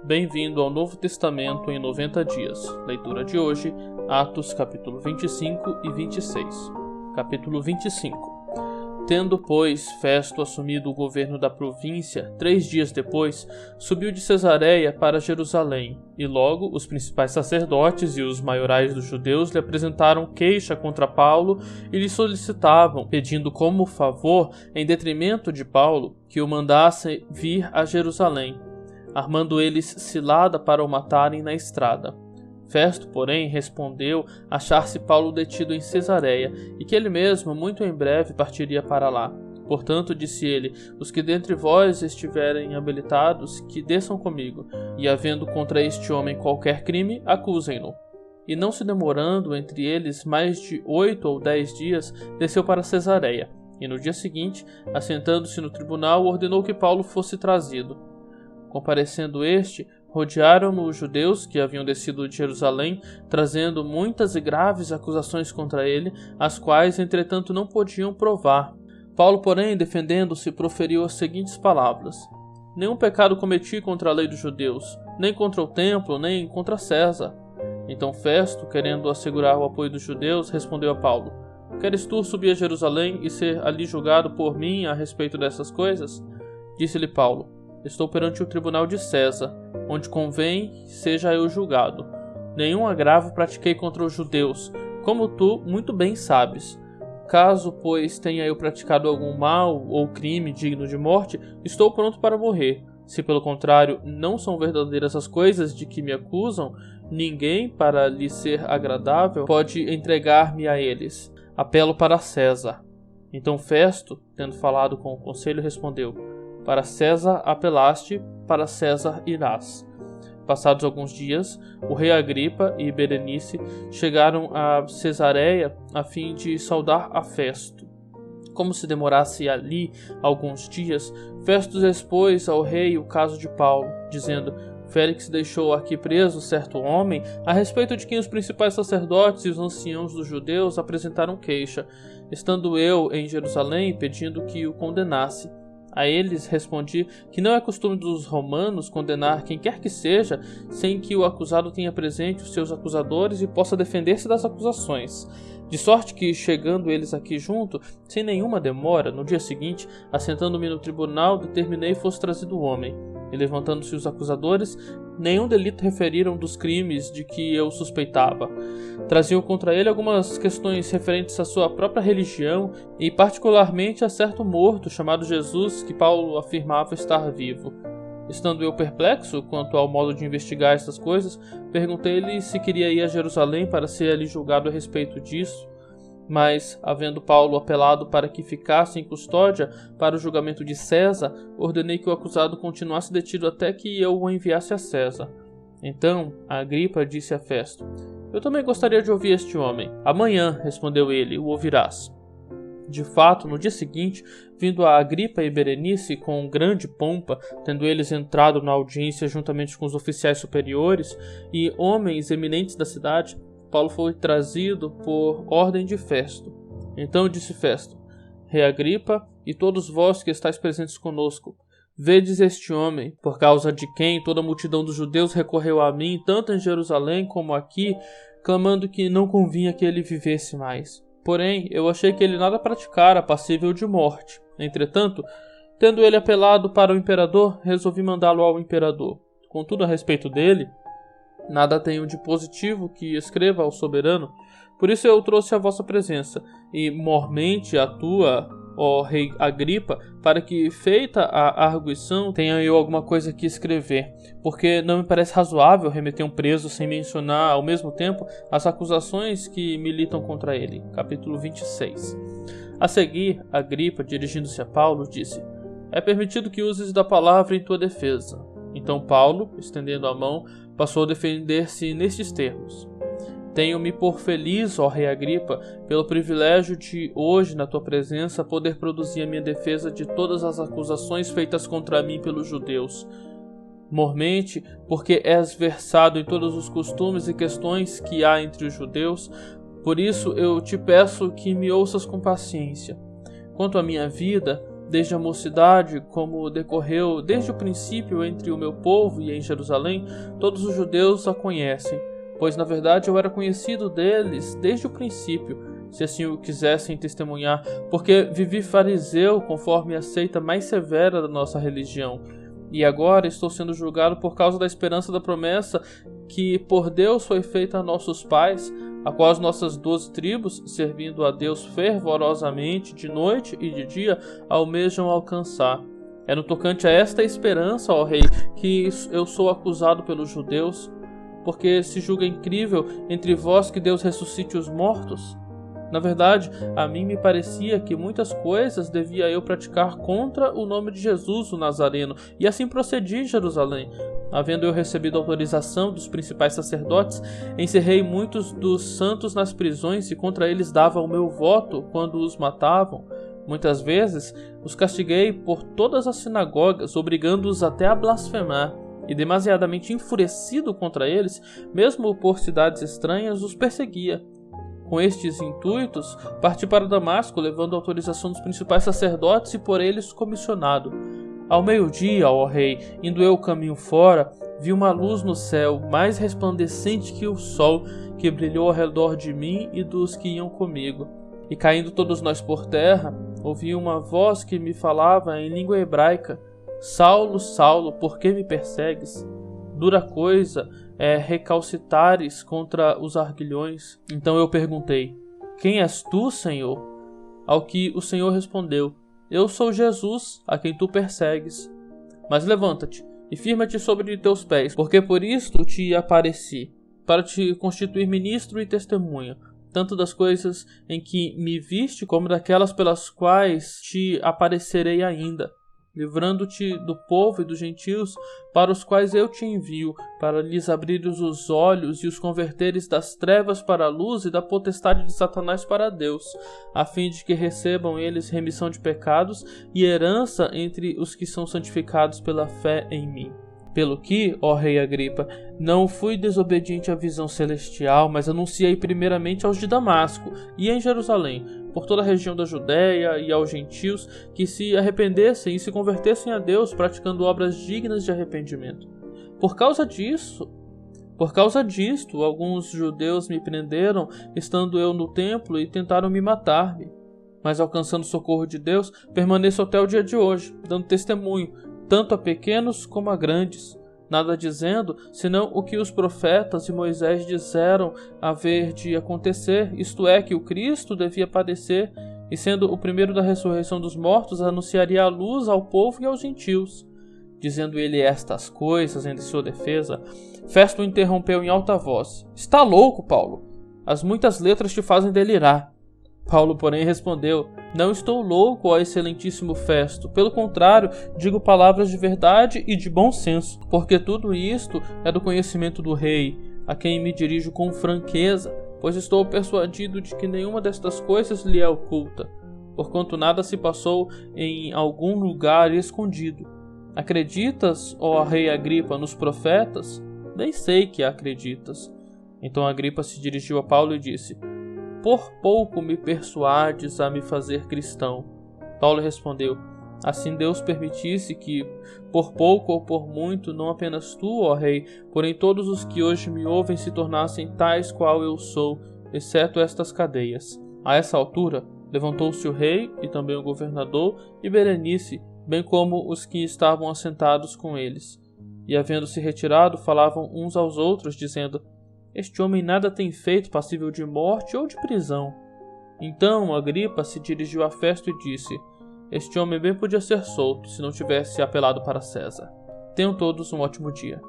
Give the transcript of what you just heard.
Bem-vindo ao Novo Testamento em 90 dias. Leitura de hoje, Atos capítulo 25 e 26. Capítulo 25. Tendo, pois, Festo assumido o governo da província, 3 dias depois, subiu de Cesareia para Jerusalém, e logo os principais sacerdotes e os maiorais dos judeus lhe apresentaram queixa contra Paulo e lhe solicitavam, pedindo como favor, em detrimento de Paulo, que o mandasse vir a Jerusalém, armando eles cilada para o matarem na estrada. Festo, porém, respondeu achar-se Paulo detido em Cesareia e que ele mesmo muito em breve partiria para lá. Portanto, disse ele, os que dentre vós estiverem habilitados, que desçam comigo, e havendo contra este homem qualquer crime, acusem-no. E não se demorando entre eles mais de 8 ou 10 dias, desceu para Cesareia, e no dia seguinte, assentando-se no tribunal, ordenou que Paulo fosse trazido. Comparecendo este, rodearam-no os judeus que haviam descido de Jerusalém, trazendo muitas e graves acusações contra ele, as quais, entretanto, não podiam provar. Paulo, porém, defendendo-se, proferiu as seguintes palavras: Nenhum pecado cometi contra a lei dos judeus, nem contra o templo, nem contra César. Então Festo, querendo assegurar o apoio dos judeus, respondeu a Paulo: Queres tu subir a Jerusalém e ser ali julgado por mim a respeito dessas coisas? Disse-lhe Paulo: Estou perante o tribunal de César, onde convém seja eu julgado. Nenhum agravo pratiquei contra os judeus, como tu muito bem sabes. Caso, pois, tenha eu praticado algum mal ou crime digno de morte, estou pronto para morrer. Se, pelo contrário, não são verdadeiras as coisas de que me acusam, ninguém, para lhe ser agradável, pode entregar-me a eles. Apelo para César. Então Festo, tendo falado com o conselho, respondeu: Para César apelaste, para César irás. Passados alguns dias, o rei Agripa e Berenice chegaram a Cesareia a fim de saudar a Festo. Como se demorasse ali alguns dias, Festo expôs ao rei o caso de Paulo, dizendo: Félix deixou aqui preso certo homem, a respeito de quem os principais sacerdotes e os anciãos dos judeus apresentaram queixa, estando eu em Jerusalém pedindo que o condenasse. A eles respondi que não é costume dos romanos condenar quem quer que seja, sem que o acusado tenha presente os seus acusadores e possa defender-se das acusações. De sorte que, chegando eles aqui junto, sem nenhuma demora, no dia seguinte, assentando-me no tribunal, determinei fosse trazido o homem. E levantando-se os acusadores, nenhum delito referiram dos crimes de que eu suspeitava. Traziam contra ele algumas questões referentes à sua própria religião e particularmente a certo morto chamado Jesus, que Paulo afirmava estar vivo. Estando eu perplexo quanto ao modo de investigar estas coisas, perguntei-lhe se queria ir a Jerusalém para ser ali julgado a respeito disso. Mas, havendo Paulo apelado para que ficasse em custódia para o julgamento de César, ordenei que o acusado continuasse detido até que eu o enviasse a César. Então, Agripa disse a Festo: Eu também gostaria de ouvir este homem. Amanhã, respondeu ele, o ouvirás. De fato, no dia seguinte, vindo a Agripa e Berenice com grande pompa, tendo eles entrado na audiência juntamente com os oficiais superiores e homens eminentes da cidade, Paulo foi trazido por ordem de Festo. Então disse Festo: Rei Agripa, e todos vós que estáis presentes conosco, vedes este homem, por causa de quem toda a multidão dos judeus recorreu a mim, tanto em Jerusalém como aqui, clamando que não convinha que ele vivesse mais. Porém, eu achei que ele nada praticara passível de morte. Entretanto, tendo ele apelado para o imperador, resolvi mandá-lo ao imperador. Contudo, a respeito dele, nada tenho de positivo que escreva ao soberano, por isso eu o trouxe à vossa presença, e mormente a tua, ó rei Agripa, para que, feita a arguição, tenha eu alguma coisa que escrever, porque não me parece razoável remeter um preso sem mencionar, ao mesmo tempo, as acusações que militam contra ele. Capítulo 26. A seguir, Agripa, dirigindo-se a Paulo, disse: É permitido que uses da palavra em tua defesa. Então Paulo, estendendo a mão, passou a defender-se nestes termos: Tenho-me por feliz, ó rei Agripa, pelo privilégio de, hoje, na tua presença, poder produzir a minha defesa de todas as acusações feitas contra mim pelos judeus. Mormente, porque és versado em todos os costumes e questões que há entre os judeus, por isso eu te peço que me ouças com paciência. Quanto à minha vida, desde a mocidade, como decorreu desde o princípio entre o meu povo e em Jerusalém, todos os judeus a conhecem, pois na verdade eu era conhecido deles desde o princípio, se assim o quisessem testemunhar, porque vivi fariseu conforme a seita mais severa da nossa religião. E agora estou sendo julgado por causa da esperança da promessa que por Deus foi feita a nossos pais, a qual as nossas 12 tribos, servindo a Deus fervorosamente de noite e de dia, almejam alcançar. É no tocante a esta esperança, ó Rei, que eu sou acusado pelos judeus, porque se julga incrível entre vós que Deus ressuscite os mortos. Na verdade, a mim me parecia que muitas coisas devia eu praticar contra o nome de Jesus, o Nazareno, e assim procedi em Jerusalém. Havendo eu recebido autorização dos principais sacerdotes, encerrei muitos dos santos nas prisões e contra eles dava o meu voto quando os matavam. Muitas vezes os castiguei por todas as sinagogas, obrigando-os até a blasfemar. E demasiadamente enfurecido contra eles, mesmo por cidades estranhas, os perseguia. Com estes intuitos, parti para Damasco, levando a autorização dos principais sacerdotes e por eles comissionado. Ao meio-dia, ó Rei, indo eu caminho fora, vi uma luz no céu, mais resplandecente que o sol, que brilhou ao redor de mim e dos que iam comigo. E caindo todos nós por terra, ouvi uma voz que me falava em língua hebraica: Saulo, Saulo, por que me persegues? Dura coisa é recalcitares contra os arguilhões. Então eu perguntei: Quem és tu, Senhor? Ao que o Senhor respondeu: Eu sou Jesus, a quem tu persegues. Mas levanta-te e firma-te sobre teus pés, porque por isto te apareci, para te constituir ministro e testemunha, tanto das coisas em que me viste, como daquelas pelas quais te aparecerei ainda, livrando-te do povo e dos gentios, para os quais eu te envio, para lhes abrires os olhos e os converteres das trevas para a luz e da potestade de Satanás para Deus, a fim de que recebam eles remissão de pecados e herança entre os que são santificados pela fé em mim. Pelo que, ó Rei Agripa, não fui desobediente à visão celestial, mas anunciei primeiramente aos de Damasco e em Jerusalém, por toda a região da Judéia e aos gentios, que se arrependessem e se convertessem a Deus, praticando obras dignas de arrependimento. Por causa disto, alguns judeus me prenderam, estando eu no templo, e tentaram me matar-me. Mas alcançando o socorro de Deus, permaneço até o dia de hoje, dando testemunho, tanto a pequenos como a grandes, nada dizendo, senão o que os profetas e Moisés disseram haver de acontecer, isto é, que o Cristo devia padecer, e sendo o primeiro da ressurreição dos mortos, anunciaria a luz ao povo e aos gentios. Dizendo ele estas coisas em sua defesa, Festo o interrompeu em alta voz: Está louco, Paulo? As muitas letras te fazem delirar. Paulo, porém, respondeu: Não estou louco, ó excelentíssimo Festo. Pelo contrário, digo palavras de verdade e de bom senso, porque tudo isto é do conhecimento do rei, a quem me dirijo com franqueza, pois estou persuadido de que nenhuma destas coisas lhe é oculta, porquanto nada se passou em algum lugar escondido. Acreditas, ó rei Agripa, nos profetas? Bem sei que acreditas. Então Agripa se dirigiu a Paulo e disse: Por pouco me persuades a me fazer cristão. Paulo respondeu: Assim Deus permitisse que, por pouco ou por muito, não apenas tu, ó rei, porém todos os que hoje me ouvem se tornassem tais qual eu sou, exceto estas cadeias. A essa altura, levantou-se o rei e também o governador e Berenice, bem como os que estavam assentados com eles. E havendo-se retirado, falavam uns aos outros, dizendo: Este homem nada tem feito passível de morte ou de prisão. Então Agripa se dirigiu a Festo e disse: Este homem bem podia ser solto, se não tivesse apelado para César. Tenham todos um ótimo dia.